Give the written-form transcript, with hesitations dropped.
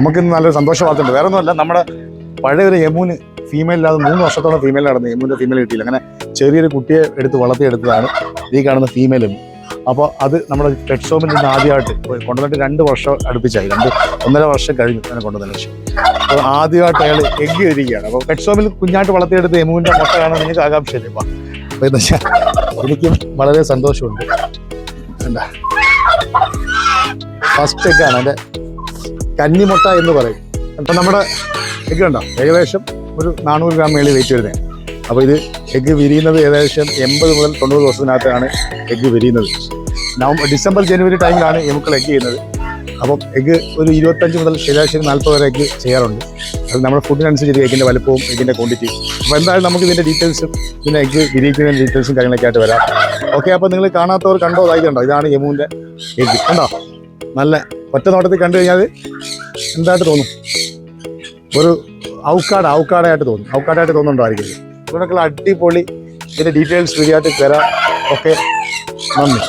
നമുക്കിന്ന് നല്ലൊരു സന്തോഷ വാർത്തയുണ്ട്. വേറെ ഒന്നുമല്ല, നമ്മുടെ പഴയൊരു യമൂന് ഫീമെയിൽ ഇല്ലാതെ 3 വർഷത്തോളം ഫീമെയിൽ നടന്നു. യമൂൻ്റെ ഫീമെയിൽ കിട്ടിയില്ല. അങ്ങനെ ചെറിയൊരു കുട്ടിയെ വളർത്തിയെടുത്തതാണ് ഈ കാണുന്ന ഫീമെയിൽ എമു. അപ്പോൾ അത് നമ്മുടെ പെറ്റ് ഷോപ്പിൽ നിന്ന് ആദ്യമായിട്ട് കൊണ്ടുവന്നിട്ട് 2 വർഷം അടുപ്പിച്ചായി. 1.5 വർഷം കഴിഞ്ഞു അങ്ങനെ കൊണ്ടുവന്ന ശേഷം. അപ്പോൾ ആദ്യമായിട്ട് അയാൾ എഗ്ഗ് ഇരിക്കുകയാണ്. അപ്പോൾ പെറ്റ് ഷോപ്പിൽ കുഞ്ഞായിട്ട് വളർത്തിയെടുത്ത് എമുവിൻ്റെ മുട്ട കാണാൻ നിങ്ങൾക്ക് ആകാംക്ഷയില്ലേ? അപ്പോൾ എന്താ വെച്ചാൽ എനിക്കും വളരെ സന്തോഷമുണ്ട്. എന്താ ഫസ്റ്റ് എഗ്ഗാണ്, എൻ്റെ കന്നിമുട്ട എന്ന് പറയും. അപ്പം നമ്മുടെ എഗ്ഗ് ഉണ്ടോ ഏകദേശം ഒരു 400 ഗ്രാം മേളിൽ വെയിറ്റ് വരുന്നത്. അപ്പോൾ ഇത് എഗ്ഗ് വിരിയുന്നത് ഏകദേശം 80 മുതൽ 90 ദിവസത്തിനകത്താണ് എഗ്ഗ് വിരിയുന്നത്. ഡിസംബർ ജനുവരി ടൈമിലാണ് എമുക്കൾ എഗ്ഗ് ചെയ്യുന്നത്. അപ്പം എഗ്ഗ് ഒരു 25 മുതൽ ശരാശരി 40 വരെ എഗ്ഗ് ചെയ്യാറുണ്ട്. അത് നമ്മുടെ ഫുഡിനനുസരിച്ച് എഗ്ഗിൻ്റെ വലുപ്പവും എഗ്ഗിൻ്റെ ക്വാണ്ടിറ്റി. അപ്പോൾ എന്തായാലും നമുക്ക് ഇതിൻ്റെ ഡീറ്റെയിൽസും പിന്നെ എഗ്ഗ് വിരിയിക്കുന്നതിൻ്റെ ഡീറ്റെയിൽസും കാര്യങ്ങളൊക്കെ ആയിട്ട് വരാം. ഓക്കെ, അപ്പോൾ നിങ്ങൾ കാണാത്തവർ കണ്ടോ, ഇതുണ്ടോ, ഇതാണ് യമുവിൻ്റെ എഗ്ഗ്. കണ്ടോ, നല്ല ഒറ്റ നോട്ടത്തിൽ കണ്ടു കഴിഞ്ഞാൽ എന്തായിട്ട് തോന്നും? ഒരു ഔക്കാടായിട്ട് തോന്നുന്നുണ്ടോ ആയിരിക്കും? ഇവിടെയൊക്കെയുള്ള അടിപൊളി ഇതിൻ്റെ ഡീറ്റെയിൽസ് വീഡിയോ ആയിട്ട് തരാം. ഓക്കെ, നന്ദി.